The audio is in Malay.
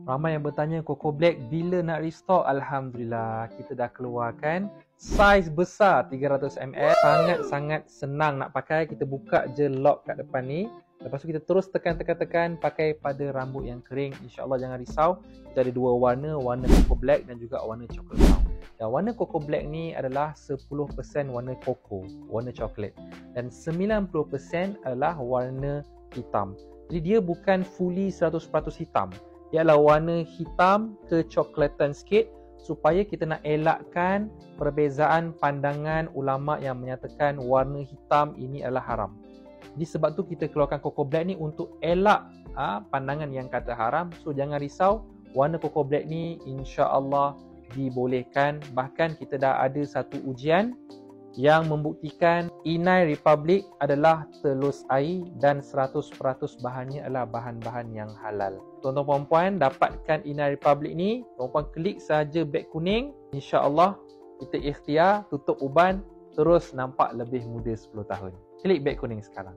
Ramai yang bertanya Coco Black bila nak restock. Alhamdulillah, kita dah keluarkan saiz besar 300ml. Sangat-sangat senang nak pakai. Kita buka je lock kat depan ni. Lepas tu kita terus tekan pakai pada rambut yang kering. InsyaAllah jangan risau. Kita ada dua warna, warna Coco Black dan juga warna coklat brown. Dan warna Coco Black ni adalah 10% warna Coco, warna coklat. Dan 90% adalah warna hitam. Jadi dia bukan fully 100% hitam. Dia adalah warna hitam kecoklatan sikit supaya kita nak elakkan perbezaan pandangan ulama yang menyatakan warna hitam ini adalah haram. Jadi sebab tu kita keluarkan Coco Black ni untuk elak pandangan yang kata haram. So jangan risau, warna Coco Black ni insya-Allah dibolehkan. Bahkan kita dah ada satu ujian yang membuktikan Inai Republic adalah telus air dan 100% bahannya adalah bahan-bahan yang halal. Tuan-tuan puan-puan dapatkan Inai Republic ni, tuan-puan klik saja beg kuning, insya-Allah kita ikhtiar tutup uban terus nampak lebih muda 10 tahun. Klik beg kuning sekarang.